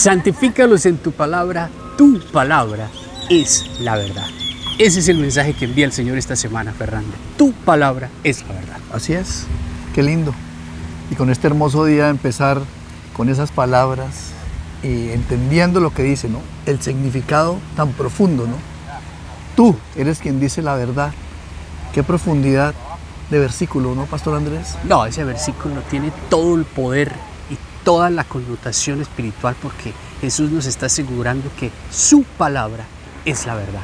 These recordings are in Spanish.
Santifícalos en tu palabra es la verdad. Ese es el mensaje que envía el Señor esta semana, Fernando. Tu palabra es la verdad. Así es, qué lindo. Y con este hermoso día empezar con esas palabras y entendiendo lo que dice, ¿no? El significado tan profundo, ¿no? Tú eres quien dice la verdad. Qué profundidad de versículo, ¿no, Pastor Andrés? No, ese versículo tiene todo el poder y toda la connotación espiritual porque Jesús nos está asegurando que su palabra es la verdad.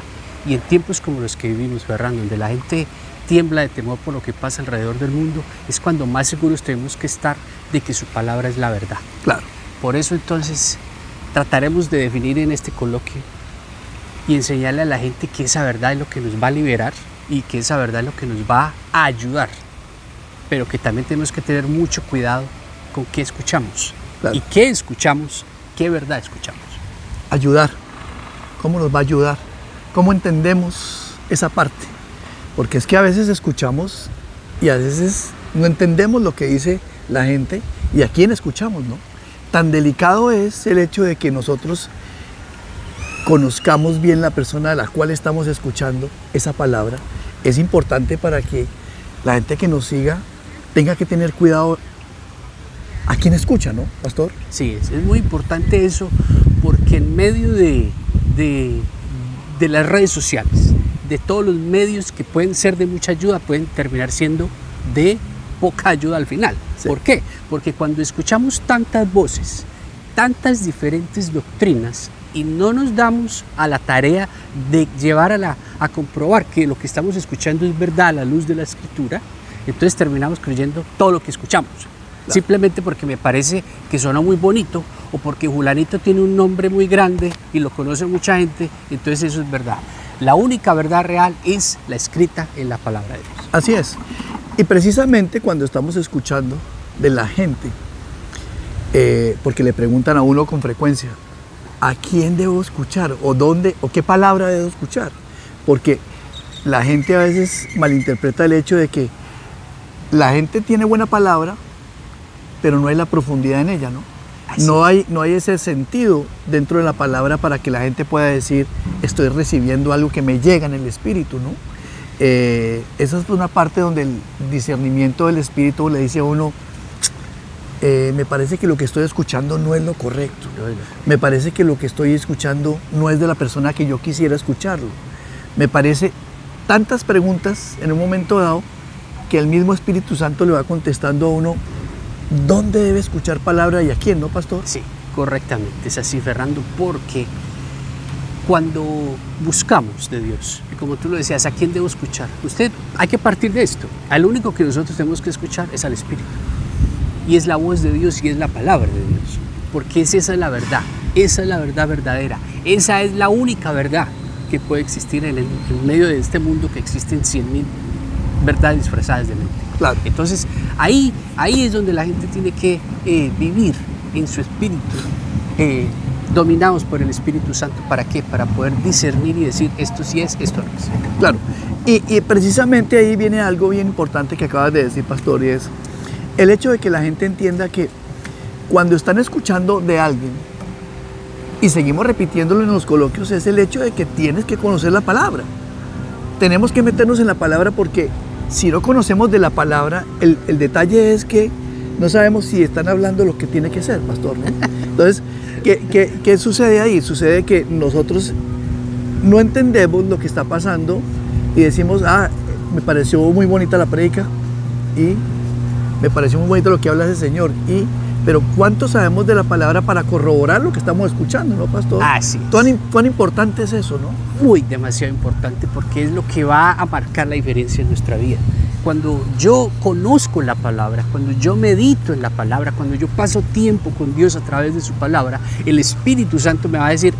Y en tiempos como los que vivimos, Fernando, donde la gente tiembla de temor por lo que pasa alrededor del mundo, es cuando más seguros tenemos que estar de que su palabra es la verdad. Claro. Por eso entonces trataremos de definir en este coloquio y enseñarle a la gente que esa verdad es lo que nos va a liberar y que esa verdad es lo que nos va a ayudar, pero que también tenemos que tener mucho cuidado con qué escuchamos. Claro. Y qué escuchamos, qué verdad escuchamos. Ayudar. ¿Cómo nos va a ayudar? ¿Cómo entendemos esa parte? Porque es que a veces escuchamos y a veces no entendemos lo que dice la gente y a quién escuchamos, ¿no? Tan delicado es el hecho de que nosotros conozcamos bien la persona a la cual estamos escuchando esa palabra. Es importante para que la gente que nos siga tenga que tener cuidado a quién escucha, ¿no, Pastor? Sí, es muy importante eso porque en medio de las redes sociales, de todos los medios que pueden ser de mucha ayuda, pueden terminar siendo de poca ayuda al final. Sí. ¿Por qué? Porque cuando escuchamos tantas voces, tantas diferentes doctrinas y no nos damos a la tarea de llevar a comprobar que lo que estamos escuchando es verdad a la luz de la Escritura, entonces terminamos creyendo todo lo que escuchamos. Claro. Simplemente porque me parece que suena muy bonito o porque Julanito tiene un nombre muy grande y lo conoce mucha gente, entonces eso es verdad. La única verdad real es la escrita en la palabra de Dios. Así es. Y precisamente cuando estamos escuchando de la gente, porque le preguntan a uno con frecuencia, ¿a quién debo escuchar? ¿O dónde? ¿O qué palabra debo escuchar? Porque la gente a veces malinterpreta el hecho de que la gente tiene buena palabra, pero no hay la profundidad en ella, ¿no? No hay ese sentido dentro de la palabra para que la gente pueda decir, estoy recibiendo algo que me llega en el espíritu, ¿no? Esa es una parte donde el discernimiento del espíritu le dice a uno, me parece que lo que estoy escuchando no es lo correcto. Me parece que lo que estoy escuchando no es de la persona que yo quisiera escucharlo. Me parece tantas preguntas en un momento dado que el mismo Espíritu Santo le va contestando a uno dónde debe escuchar palabra y a quién, ¿no, Pastor? Sí, correctamente, es así, Fernando, porque cuando buscamos de Dios, y como tú lo decías, ¿a quién debo escuchar? Hay que partir de esto. Al único que nosotros tenemos que escuchar es al Espíritu. Y es la voz de Dios y es la palabra de Dios. Porque esa es la verdad. Esa es la verdad verdadera. Esa es la única verdad que puede existir en medio de este mundo que existen 100.000 verdades disfrazadas de mente. Claro. Entonces, ahí es donde la gente tiene que vivir en su espíritu, dominados por el Espíritu Santo. ¿Para qué? Para poder discernir y decir esto sí es, esto no es. Claro. Y precisamente ahí viene algo bien importante que acabas de decir, Pastor, y es el hecho de que la gente entienda que cuando están escuchando de alguien y seguimos repitiéndolo en los coloquios, es el hecho de que tienes que conocer la palabra. Tenemos que meternos en la palabra porque si no conocemos de la palabra, el detalle es que no sabemos si están hablando lo que tiene que ser, Pastor, ¿no? Entonces, ¿qué sucede ahí? Sucede que nosotros no entendemos lo que está pasando y decimos, me pareció muy bonita la prédica y me pareció muy bonito lo que habla ese Señor. Pero ¿cuánto sabemos de la palabra para corroborar lo que estamos escuchando, no, Pastor? Sí. ¿Cuán importante es eso, no? Muy, demasiado importante, porque es lo que va a marcar la diferencia en nuestra vida. Cuando yo conozco la palabra, cuando yo medito en la palabra, cuando yo paso tiempo con Dios a través de su palabra, el Espíritu Santo me va a decir,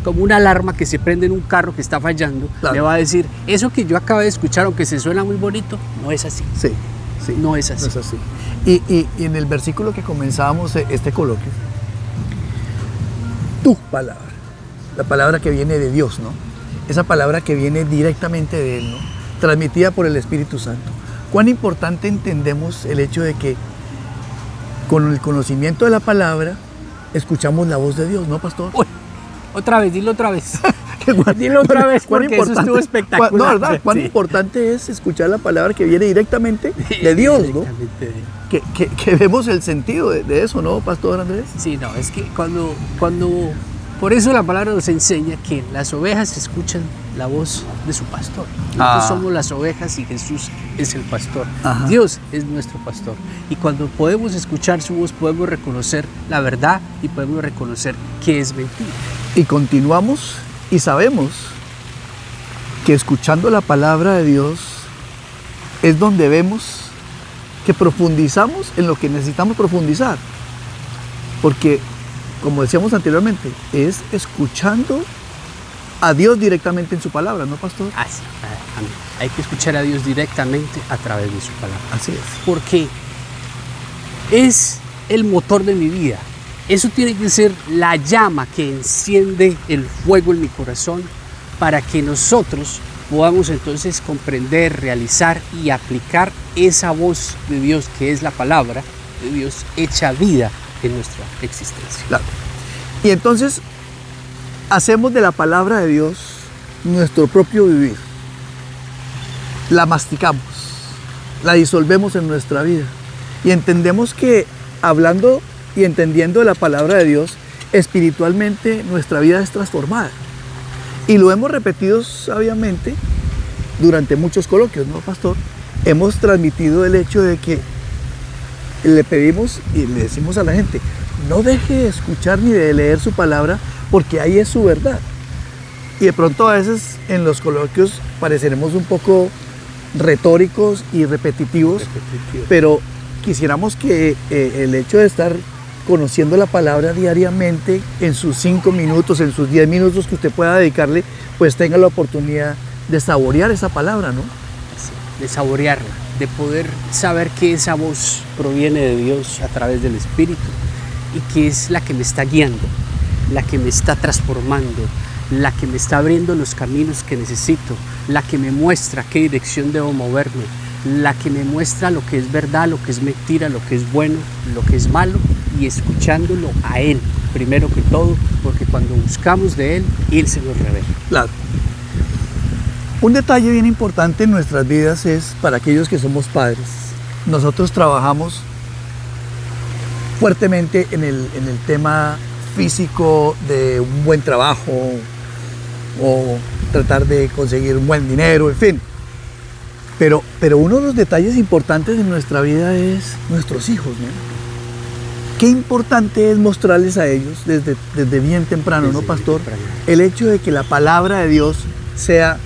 como una alarma que se prende en un carro que está fallando, claro. Me va a decir, eso que yo acabo de escuchar, aunque se suena muy bonito, no es así. Sí. Sí, no es así. No es así. Y en el versículo que comenzábamos este coloquio, tu palabra, la palabra que viene de Dios, ¿no? Esa palabra que viene directamente de Él, ¿no? Transmitida por el Espíritu Santo. Cuán importante entendemos el hecho de que con el conocimiento de la palabra escuchamos la voz de Dios, ¿no, pastor? Uy, otra vez, dilo otra vez. Cuán- Dilo otra vez, cuán porque eso estuvo espectacular. No, ¿verdad? Cuán Sí. importante es escuchar la palabra que viene directamente de Dios, ¿no? Directamente de- Que vemos el sentido de eso, ¿no, pastor Andrés? Sí, no, es que cuando por eso la palabra nos enseña que las ovejas escuchan la voz de su pastor. Nosotros somos las ovejas y Jesús es el pastor. Ajá. Dios es nuestro pastor. Y cuando podemos escuchar su voz, podemos reconocer la verdad y podemos reconocer que es mentira. Y continuamos y sabemos que escuchando la palabra de Dios es donde vemos que profundizamos en lo que necesitamos profundizar. Porque, como decíamos anteriormente, es escuchando a Dios directamente en su palabra, ¿no, pastor? Así, amén. Hay que escuchar a Dios directamente a través de su palabra. Así es. Porque es el motor de mi vida. Eso tiene que ser la llama que enciende el fuego en mi corazón para que nosotros podamos entonces comprender, realizar y aplicar esa voz de Dios que es la palabra de Dios hecha vida en nuestra existencia. Claro. Y entonces hacemos de la palabra de Dios nuestro propio vivir. La masticamos, la disolvemos en nuestra vida y entendemos que hablando y entendiendo la palabra de Dios, espiritualmente nuestra vida es transformada. Y lo hemos repetido sabiamente durante muchos coloquios, ¿no, pastor? Hemos transmitido el hecho de que le pedimos y le decimos a la gente, no deje de escuchar ni de leer su palabra, porque ahí es su verdad. Y de pronto a veces en los coloquios pareceremos un poco retóricos y repetitivos, pero quisiéramos que el hecho de estar conociendo la palabra diariamente en sus 5 minutos, en sus 10 minutos que usted pueda dedicarle, pues tenga la oportunidad de saborear esa palabra, ¿no? De saborearla, de poder saber que esa voz proviene de Dios a través del Espíritu y que es la que me está guiando, la que me está transformando, la que me está abriendo los caminos que necesito, la que me muestra qué dirección debo moverme, la que me muestra lo que es verdad, lo que es mentira, lo que es bueno, lo que es malo, y escuchándolo a Él, primero que todo, porque cuando buscamos de Él, Él se nos revela. Claro. Un detalle bien importante en nuestras vidas es para aquellos que somos padres. Nosotros trabajamos fuertemente en el tema físico de un buen trabajo o tratar de conseguir un buen dinero, en fin. Pero uno de los detalles importantes en nuestra vida es nuestros hijos, ¿no? Qué importante es mostrarles a ellos desde bien temprano, Desde ¿no, pastor? bien temprano. El hecho de que la palabra de Dios sea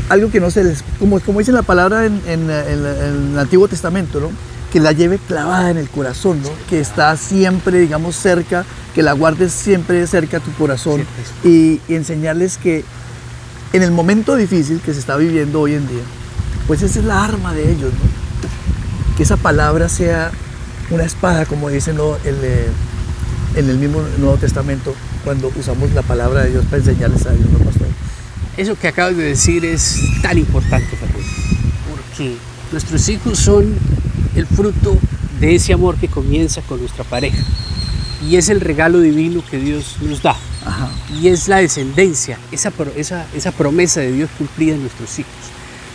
algo que no se les, como dice la palabra en el Antiguo Testamento, ¿no? Que la lleve clavada en el corazón, ¿no? Que está siempre, digamos, cerca, que la guardes siempre cerca a tu corazón y enseñarles que en el momento difícil que se está viviendo hoy en día, pues esa es la arma de ellos, ¿no? Que esa palabra sea una espada, como dicen, ¿no? En el mismo Nuevo Testamento, cuando usamos la palabra de Dios para enseñarles a ellos, ¿no, pastor? Eso que acabas de decir es tan importante, Fernando, porque nuestros hijos son el fruto de ese amor que comienza con nuestra pareja y es el regalo divino que Dios nos da. Ajá. Y es la descendencia, esa promesa de Dios cumplida en nuestros hijos.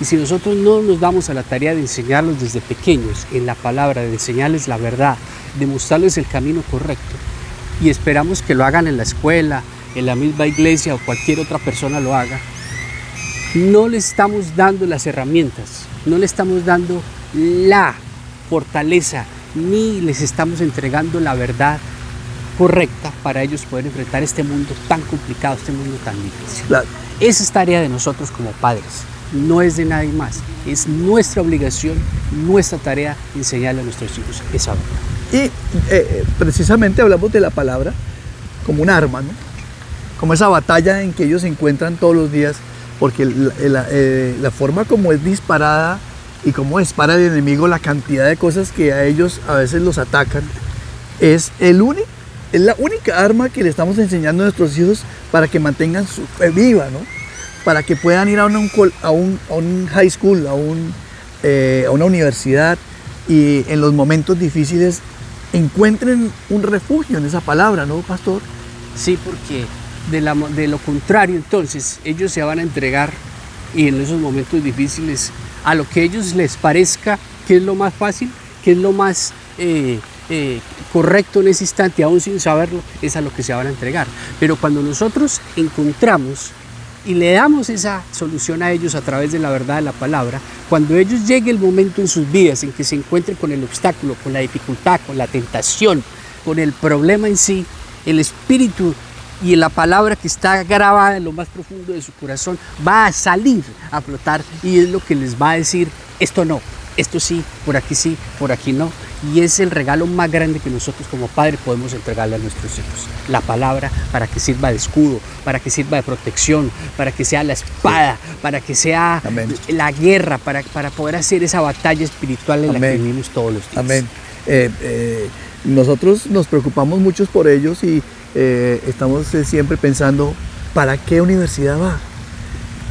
Y si nosotros no nos damos a la tarea de enseñarlos desde pequeños en la palabra, de enseñarles la verdad, de mostrarles el camino correcto, y esperamos que lo hagan en la escuela, en la misma iglesia o cualquier otra persona lo haga, no le estamos dando las herramientas, no le estamos dando la fortaleza, ni les estamos entregando la verdad correcta para ellos poder enfrentar este mundo tan complicado, este mundo tan difícil. Claro. Esa es tarea de nosotros como padres, no es de nadie más, es nuestra obligación, nuestra tarea enseñarle a nuestros hijos esa verdad. Y precisamente hablamos de la palabra como un arma, ¿no? Como esa batalla en que ellos se encuentran todos los días, porque la forma como es disparada y cómo dispara el enemigo, la cantidad de cosas que a ellos a veces los atacan, es la única arma que le estamos enseñando a nuestros hijos para que mantengan su fe viva, ¿no? Para que puedan ir a un high school, a una universidad y en los momentos difíciles encuentren un refugio en esa palabra, ¿no, pastor? Sí, porque de lo contrario, entonces, ellos se van a entregar y en esos momentos difíciles a lo que a ellos les parezca que es lo más fácil, que es lo más correcto en ese instante, aún sin saberlo, es a lo que se van a entregar. Pero cuando nosotros encontramos y le damos esa solución a ellos a través de la verdad de la palabra, cuando ellos llegue el momento en sus vidas en que se encuentren con el obstáculo, con la dificultad, con la tentación, con el problema en sí, el Espíritu y la palabra que está grabada en lo más profundo de su corazón va a salir a flotar y es lo que les va a decir: esto no, esto sí, por aquí no. Y es el regalo más grande que nosotros como padres podemos entregarle a nuestros hijos. La palabra, para que sirva de escudo, para que sirva de protección, para que sea la espada, para que sea Amén. la guerra, para poder hacer esa batalla espiritual en la que vivimos todos los días. Amén. Nosotros nos preocupamos mucho por ellos y estamos siempre pensando: ¿para qué universidad va?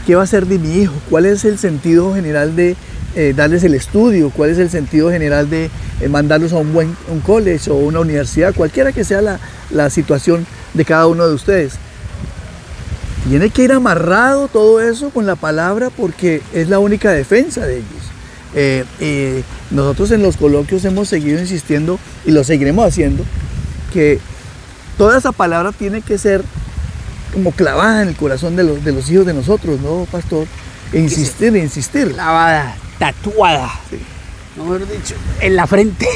¿Qué va a hacer de mi hijo? ¿Cuál es el sentido general de darles el estudio? ¿Cuál es el sentido general de mandarlos a un college o una universidad? Cualquiera que sea la situación de cada uno de ustedes. Tiene que ir amarrado todo eso con la palabra, porque es la única defensa de ellos. Nosotros en los coloquios hemos seguido insistiendo, y lo seguiremos haciendo, que toda esa palabra tiene que ser como clavada en el corazón de los hijos de nosotros, ¿no, pastor? Insistir. Clavada, tatuada, Sí. mejor dicho, en la frente,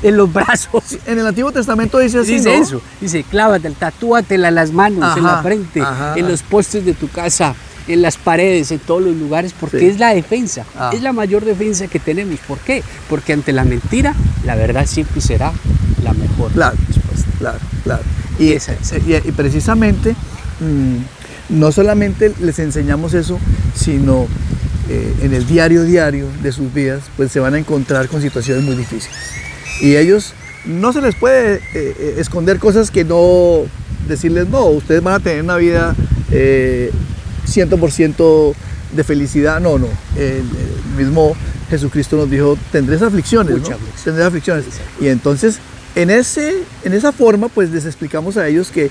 en los brazos. En el Antiguo Testamento dice así, Dice ¿no? eso, dice: clávate, tatúatela en las manos, Ajá, en la frente, ajá. en los postes de tu casa, en las paredes, en todos los lugares, porque Sí. es la defensa, Ah. es la mayor defensa que tenemos. ¿Por qué? Porque ante la mentira, la verdad siempre será la mejor Claro, respuesta. claro. Y precisamente, no solamente les enseñamos eso, sino en el diario de sus vidas, pues se van a encontrar con situaciones muy difíciles. Y ellos no se les puede esconder cosas que no, decirles: no, ustedes van a tener una vida 100% de felicidad. No. El mismo Jesucristo nos dijo: tendréis aflicciones, Mucha ¿no? aflicción. Tendréis aflicciones. Exacto. Y entonces, en esa forma, pues les explicamos a ellos que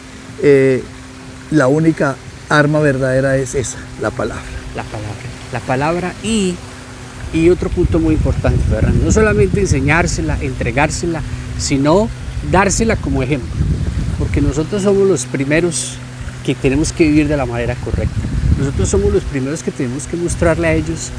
la única arma verdadera es esa, la palabra. La palabra y otro punto muy importante, ¿verdad? No solamente enseñársela, entregársela, sino dársela como ejemplo, porque nosotros somos los primeros que tenemos que vivir de la manera correcta. Nosotros somos los primeros que tenemos que mostrarle a ellos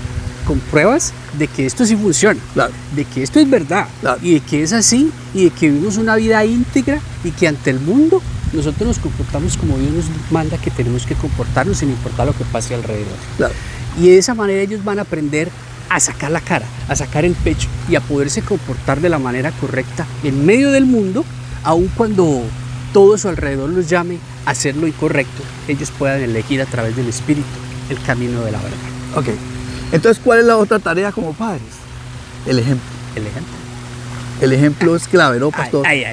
con pruebas de que esto sí funciona, Claro. de que esto es verdad, Claro. y de que es así, y de que vivimos una vida íntegra, y que ante el mundo nosotros nos comportamos como Dios nos manda que tenemos que comportarnos, sin importar lo que pase alrededor. Claro. Y de esa manera ellos van a aprender a sacar la cara, a sacar el pecho y a poderse comportar de la manera correcta en medio del mundo, aun cuando todo a su alrededor los llame a hacer lo incorrecto, ellos puedan elegir a través del Espíritu el camino de la verdad. Ok. Entonces, ¿cuál es la otra tarea como padres? El ejemplo. El ejemplo. El ejemplo es clave, ¿no, pastor? Ay.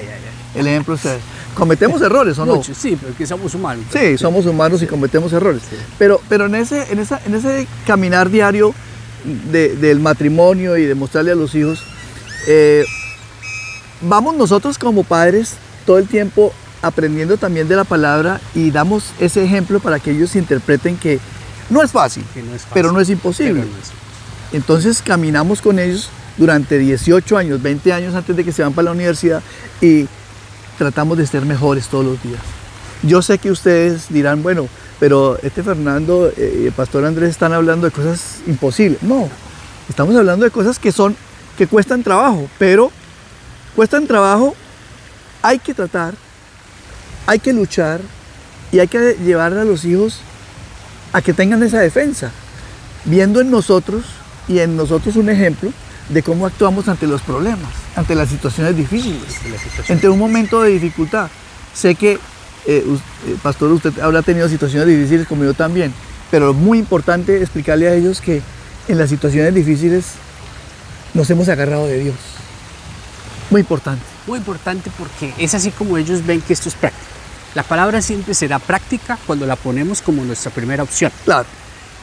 El ejemplo es clave. ¿Cometemos errores o no? Muchos, sí, pero que somos humanos. Sí, somos humanos y cometemos errores. Sí. Pero en ese caminar diario del matrimonio y de mostrarle a los hijos, vamos nosotros como padres todo el tiempo aprendiendo también de la palabra y damos ese ejemplo para que ellos interpreten que no es fácil, Que no es fácil, pero no es imposible. pero no es- Entonces caminamos con ellos durante 18 años, 20 años antes de que se van para la universidad y tratamos de ser mejores todos los días. Yo sé que ustedes dirán: bueno, pero Fernando y el pastor Andrés están hablando de cosas imposibles. No, estamos hablando de cosas que cuestan trabajo, pero cuestan trabajo, hay que tratar, hay que luchar y hay que llevar a los hijos a que tengan esa defensa, viendo en nosotros y en nosotros un ejemplo de cómo actuamos ante los problemas, ante las situaciones difíciles, la situación. ante un momento de dificultad. Sé que, pastor, usted habrá tenido situaciones difíciles como yo también, pero es muy importante explicarle a ellos que en las situaciones difíciles nos hemos agarrado de Dios. Muy importante. Muy importante porque es así como ellos ven que esto es práctico. La palabra siempre será práctica cuando la ponemos como nuestra primera opción. Claro.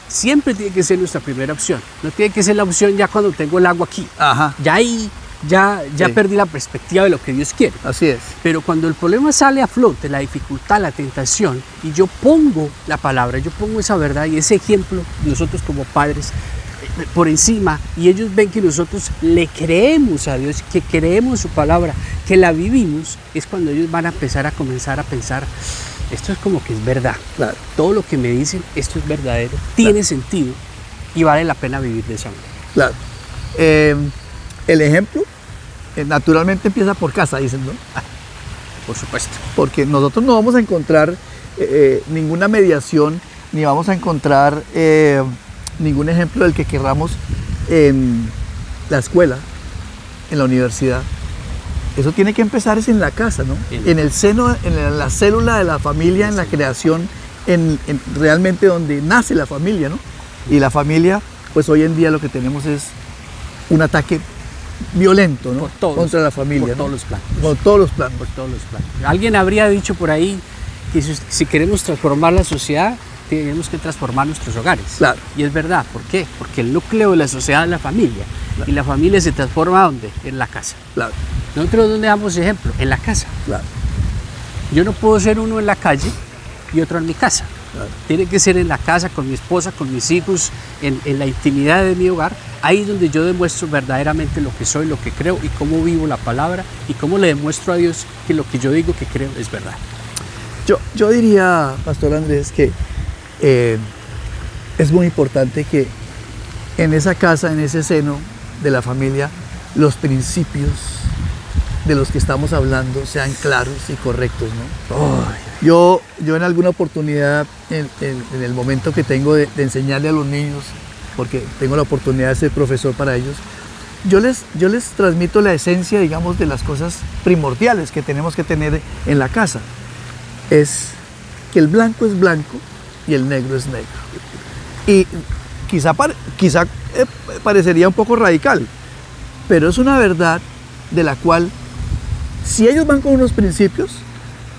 Siempre tiene que ser nuestra primera opción. No tiene que ser la opción ya cuando tengo el agua aquí. Ajá. Ya ahí ya Sí. perdí la perspectiva de lo que Dios quiere. Así es. Pero cuando el problema sale a flote, la dificultad, la tentación, y yo pongo la palabra, yo pongo esa verdad y ese ejemplo, nosotros como padres, por encima, y ellos ven que nosotros le creemos a Dios, que creemos su palabra, que la vivimos, es cuando ellos van a empezar a comenzar a pensar, esto es como que es verdad. Claro. Todo lo que me dicen, esto es verdadero, tiene sentido y vale la pena vivir de esa manera. Claro. El ejemplo naturalmente empieza por casa, dicen, ¿no? Por supuesto. Porque nosotros no vamos a encontrar ninguna mediación, ni vamos a encontrar ningún ejemplo del que querramos en la escuela, en la universidad. Eso tiene que empezar es en la casa, ¿no? En el seno, en la célula de la familia, en la creación, en realmente donde nace la familia, ¿no? Y la familia, pues hoy en día lo que tenemos es un ataque violento, ¿no? Contra la familia, por ¿no? todos los planos. Por todos los planos. Por todos los planos. Alguien habría dicho por ahí que si queremos transformar la sociedad, tenemos que transformar nuestros hogares. Claro. Y es verdad, ¿por qué? Porque el núcleo de la sociedad es la familia. Claro. Y la familia se transforma ¿dónde? En la casa. Claro, Nosotros ¿dónde damos ejemplo? En la casa. claro, Yo no puedo ser uno en la calle y otro en mi casa. claro. Tiene que ser en la casa, con mi esposa, con mis hijos, en la intimidad de mi hogar. Ahí es donde yo demuestro verdaderamente lo que soy, lo que creo y cómo vivo la palabra y cómo le demuestro a Dios que lo que yo digo que creo es verdad. Yo diría, Pastor Andrés, que es muy importante que en esa casa, en ese seno de la familia, los principios de los que estamos hablando sean claros y correctos, ¿no? Yo en alguna oportunidad, en el momento que tengo de enseñarle a los niños, porque tengo la oportunidad de ser profesor para ellos, yo les transmito la esencia, digamos, de las cosas primordiales que tenemos que tener en la casa. Es que el blanco es blanco y el negro es negro. Y quizá parecería un poco radical, pero es una verdad de la cual, si ellos van con unos principios,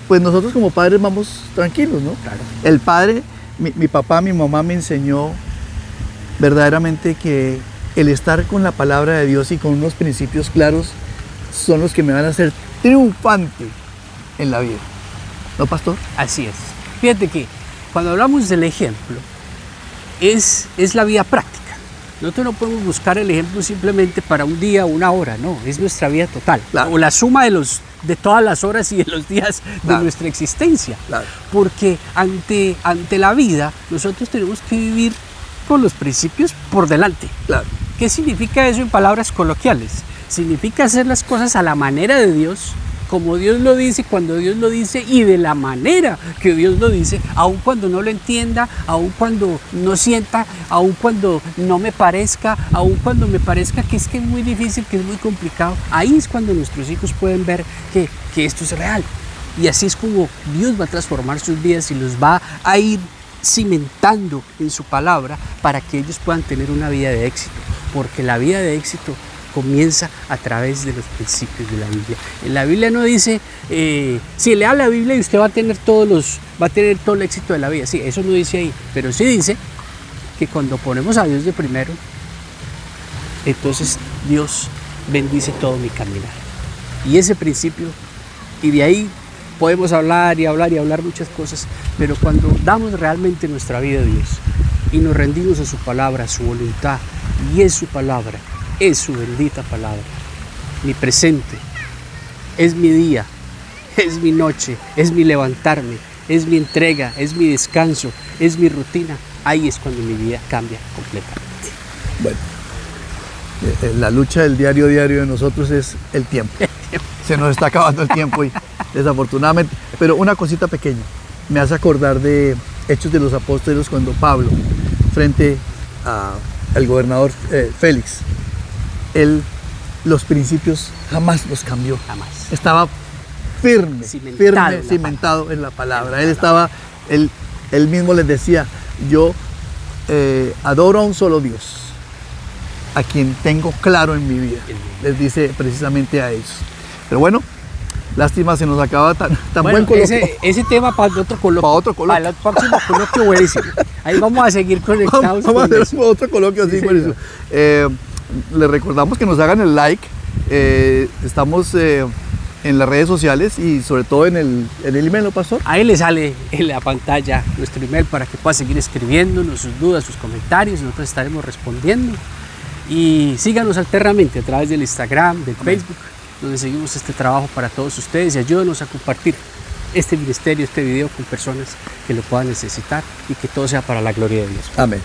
pues nosotros como padres vamos tranquilos, ¿no? Claro. El padre, mi papá, mi mamá me enseñó verdaderamente que el estar con la palabra de Dios y con unos principios claros son los que me van a hacer triunfante en la vida. ¿No, pastor? Así es. Fíjate que cuando hablamos del ejemplo, es la vida práctica. Nosotros no podemos buscar el ejemplo simplemente para un día o una hora, no, es nuestra vida total. Claro. O la suma de todas las horas y de los días Claro. de nuestra existencia. Claro. Porque ante la vida nosotros tenemos que vivir con los principios por delante. Claro. ¿Qué significa eso en palabras coloquiales? Significa hacer las cosas a la manera de Dios, como Dios lo dice, cuando Dios lo dice y de la manera que Dios lo dice, aun cuando no lo entienda, aun cuando no sienta, aun cuando no me parezca, aun cuando me parezca que es muy difícil, que es muy complicado. Ahí es cuando nuestros hijos pueden ver que esto es real. Y así es como Dios va a transformar sus vidas y los va a ir cimentando en su palabra para que ellos puedan tener una vida de éxito. Porque la vida de éxito comienza a través de los principios de la Biblia. En la Biblia no dice, si lea la Biblia y usted va a tener todo el éxito de la vida. Sí, eso no dice ahí, pero sí dice que cuando ponemos a Dios de primero, entonces Dios bendice todo mi caminar. Y ese principio, y de ahí podemos hablar y hablar y hablar muchas cosas, pero cuando damos realmente nuestra vida a Dios y nos rendimos a su palabra, a su voluntad, y es su palabra, es su bendita palabra, mi presente, es mi día, es mi noche, es mi levantarme, es mi entrega, es mi descanso, es mi rutina, ahí es cuando mi vida cambia completamente. Bueno, la lucha del diario de nosotros es el tiempo. Se nos está acabando el tiempo y desafortunadamente, pero una cosita pequeña, me hace acordar de Hechos de los Apóstoles cuando Pablo, frente al gobernador Félix, él los principios jamás los cambió. Jamás. Estaba firme, cimentado en la palabra. Él mismo les decía, yo adoro a un solo Dios, a quien tengo claro en mi vida. Les dice precisamente a ellos. Pero bueno, lástima se nos acaba tan buen coloquio. Ese tema para otro coloquio. Para otro coloquio. Para el próximo coloquio buenísimo. Ahí vamos a seguir conectados. Vamos a hacer otro coloquio así. Sí, buenísimo. Les recordamos que nos hagan el like Estamos en las redes sociales y sobre todo en el email, ¿no, pastor? Ahí le sale en la pantalla nuestro email para que pueda seguir escribiéndonos sus dudas, sus comentarios. Nosotros estaremos respondiendo. Y síganos alternamente a través del Instagram, del Facebook, donde seguimos este trabajo para todos ustedes, y ayúdenos a compartir este ministerio, este video con personas que lo puedan necesitar, y que todo sea para la gloria de Dios. Amén.